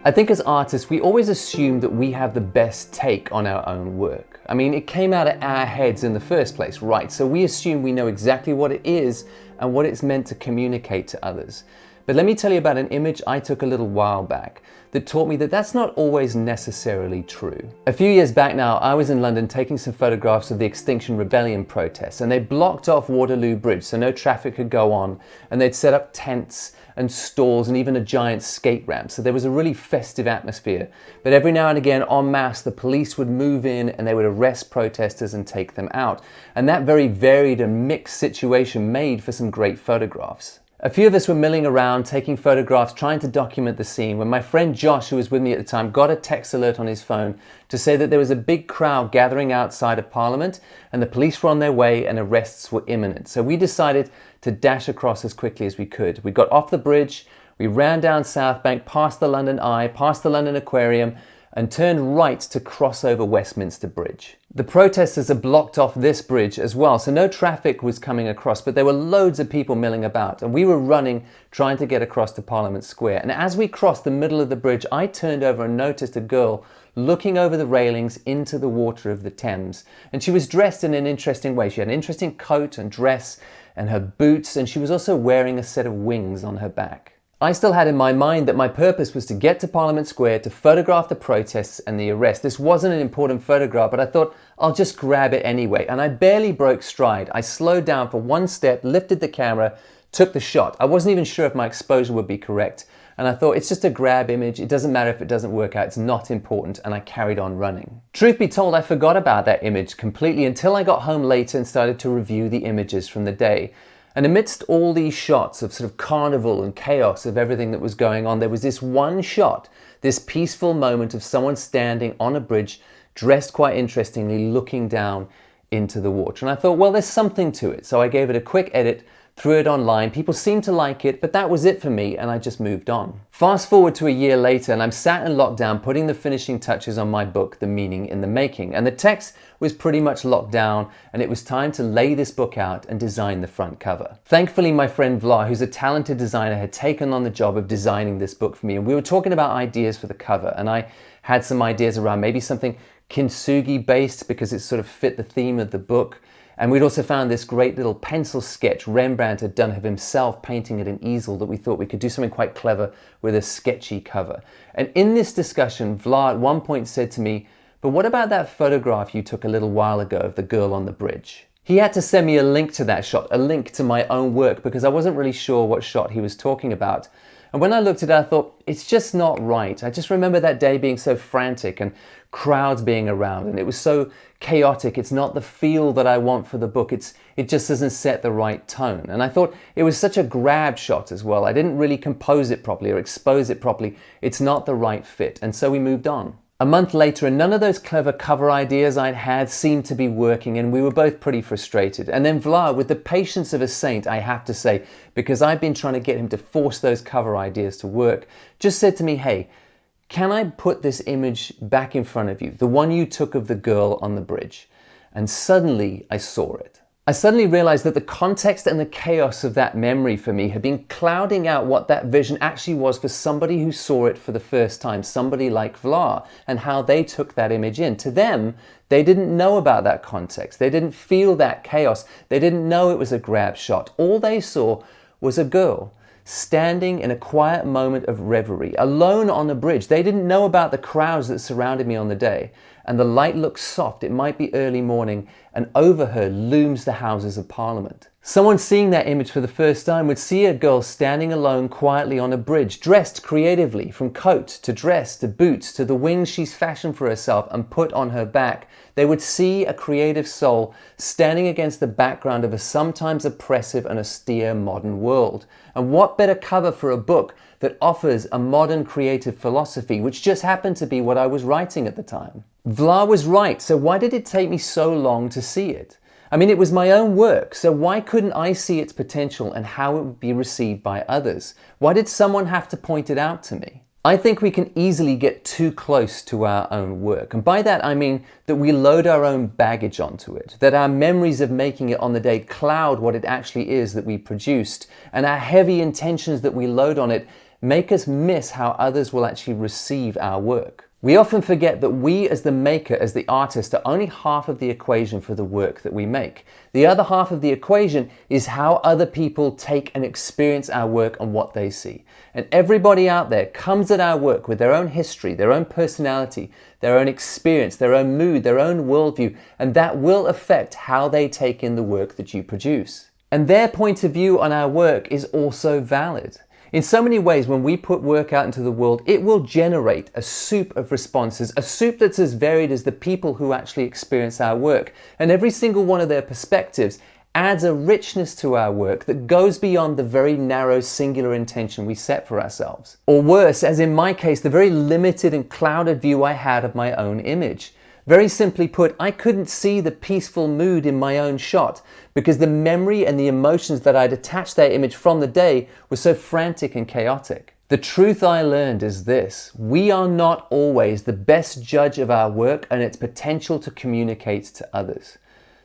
I think as artists, we always assume that we have the best take on our own work. I mean, it came out of our heads in the first place, right? So we assume we know exactly what it is and what it's meant to communicate to others. But let me tell you about an image I took a little while back that taught me that that's not always necessarily true. A few years back now, I was in London taking some photographs of the Extinction Rebellion protests, and they blocked off Waterloo Bridge so no traffic could go on, and they'd set up tents and stalls and even a giant skate ramp. So there was a really festive atmosphere. But every now and again, en masse, the police would move in and they would arrest protesters and take them out. And that very varied and mixed situation made for some great photographs. A few of us were milling around, taking photographs, trying to document the scene, when my friend Josh, who was with me at the time, got a text alert on his phone to say that there was a big crowd gathering outside of Parliament and the police were on their way and arrests were imminent. So we decided to dash across as quickly as we could. We got off the bridge, we ran down South Bank, past the London Eye, past the London Aquarium, and turned right to cross over Westminster Bridge. The protesters had blocked off this bridge as well, so no traffic was coming across, but there were loads of people milling about, and we were running, trying to get across to Parliament Square. And as we crossed the middle of the bridge, I turned over and noticed a girl looking over the railings into the water of the Thames. And she was dressed in an interesting way. She had an interesting coat and dress and her boots, and she was also wearing a set of wings on her back. I still had in my mind that my purpose was to get to Parliament Square to photograph the protests and the arrest. This wasn't an important photograph, but I thought I'll just grab it anyway. And I barely broke stride. I slowed down for one step, lifted the camera, took the shot. I wasn't even sure if my exposure would be correct. And I thought, it's just a grab image. It doesn't matter if it doesn't work out. It's not important. And I carried on running. Truth be told, I forgot about that image completely until I got home later and started to review the images from the day. And amidst all these shots of sort of carnival and chaos of everything that was going on, there was this one shot, this peaceful moment of someone standing on a bridge, dressed quite interestingly, looking down into the water. And I thought, well, there's something to it. So I gave it a quick edit, threw it online. People seemed to like it, but that was it for me, and I just moved on. Fast forward to a year later, and I'm sat in lockdown putting the finishing touches on my book, The Meaning in the Making. And the text was pretty much locked down, and it was time to lay this book out and design the front cover. Thankfully, my friend Vla, who's a talented designer, had taken on the job of designing this book for me. And we were talking about ideas for the cover, and I had some ideas around maybe something kintsugi based because it sort of fit the theme of the book. And we'd also found this great little pencil sketch Rembrandt had done of himself painting at an easel that we thought we could do something quite clever with a sketchy cover. And in this discussion, Vla at one point said to me, "But what about that photograph you took a little while ago of the girl on the bridge?" He had to send me a link to that shot, a link to my own work, because I wasn't really sure what shot he was talking about. And when I looked at it, I thought, it's just not right. I just remember that day being so frantic and crowds being around, and it was so chaotic. It's not the feel that I want for the book. It just doesn't set the right tone. And I thought it was such a grab shot as well. I didn't really compose it properly or expose it properly. It's not the right fit. And so we moved on. A month later, and none of those clever cover ideas I'd had seemed to be working, and we were both pretty frustrated. And then Vla, with the patience of a saint, I have to say, because I've been trying to get him to force those cover ideas to work, just said to me, "Hey, can I put this image back in front of you, the one you took of the girl on the bridge?" And suddenly I saw it. I suddenly realized that the context and the chaos of that memory for me had been clouding out what that vision actually was for somebody who saw it for the first time, somebody like Vla, and how they took that image in. To them, they didn't know about that context. They didn't feel that chaos. They didn't know it was a grab shot. All they saw was a girl standing in a quiet moment of reverie, alone on a bridge. They didn't know about the crowds that surrounded me on the day. And the light looks soft, it might be early morning, and over her looms the Houses of Parliament. Someone seeing that image for the first time would see a girl standing alone quietly on a bridge, dressed creatively, from coat to dress to boots to the wings she's fashioned for herself and put on her back. They would see a creative soul standing against the background of a sometimes oppressive and austere modern world. And what better cover for a book that offers a modern creative philosophy, which just happened to be what I was writing at the time. Vla was right, so why did it take me so long to see it? I mean, it was my own work, so why couldn't I see its potential and how it would be received by others? Why did someone have to point it out to me? I think we can easily get too close to our own work. And by that, I mean that we load our own baggage onto it, that our memories of making it on the day cloud what it actually is that we produced, and our heavy intentions that we load on it make us miss how others will actually receive our work. We often forget that we as the maker, as the artist, are only half of the equation for the work that we make. The other half of the equation is how other people take and experience our work and what they see. And everybody out there comes at our work with their own history, their own personality, their own experience, their own mood, their own worldview, and that will affect how they take in the work that you produce. And their point of view on our work is also valid. In so many ways, when we put work out into the world, it will generate a soup of responses, a soup that's as varied as the people who actually experience our work. And every single one of their perspectives adds a richness to our work that goes beyond the very narrow, singular intention we set for ourselves. Or worse, as in my case, the very limited and clouded view I had of my own image. Very simply put, I couldn't see the peaceful mood in my own shot because the memory and the emotions that I'd attached to that image from the day were so frantic and chaotic. The truth I learned is this: we are not always the best judge of our work and its potential to communicate to others.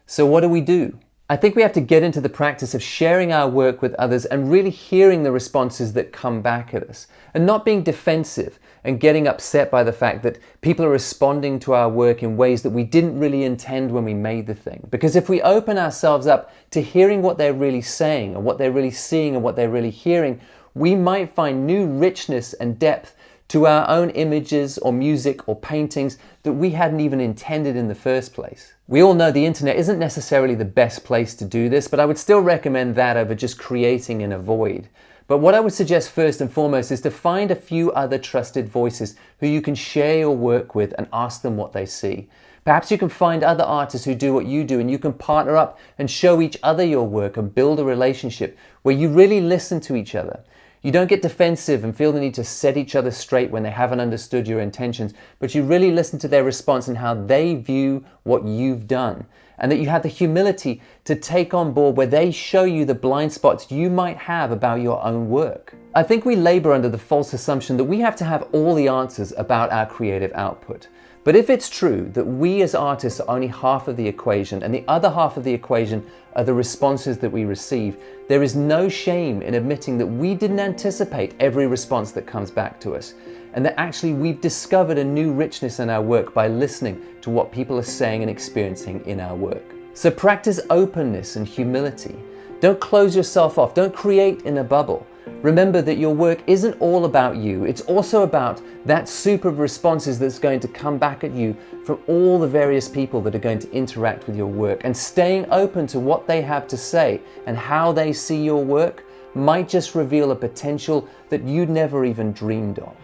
So what do? I think we have to get into the practice of sharing our work with others and really hearing the responses that come back at us, and not being defensive and getting upset by the fact that people are responding to our work in ways that we didn't really intend when we made the thing. Because if we open ourselves up to hearing what they're really saying and what they're really seeing and what they're really hearing, we might find new richness and depth to our own images or music or paintings that we hadn't even intended in the first place. We all know the internet isn't necessarily the best place to do this, but I would still recommend that over just creating in a void. But what I would suggest first and foremost is to find a few other trusted voices who you can share your work with and ask them what they see. Perhaps you can find other artists who do what you do, and you can partner up and show each other your work and build a relationship where you really listen to each other. You don't get defensive and feel the need to set each other straight when they haven't understood your intentions, but you really listen to their response and how they view what you've done. And that you have the humility to take on board where they show you the blind spots you might have about your own work. I think we labor under the false assumption that we have to have all the answers about our creative output. But if it's true that we as artists are only half of the equation and the other half of the equation are the responses that we receive, there is no shame in admitting that we didn't anticipate every response that comes back to us, and that actually we've discovered a new richness in our work by listening to what people are saying and experiencing in our work. So practice openness and humility. Don't close yourself off. Don't create in a bubble. Remember that your work isn't all about you. It's also about that soup of responses that's going to come back at you from all the various people that are going to interact with your work. And staying open to what they have to say and how they see your work might just reveal a potential that you'd never even dreamed of.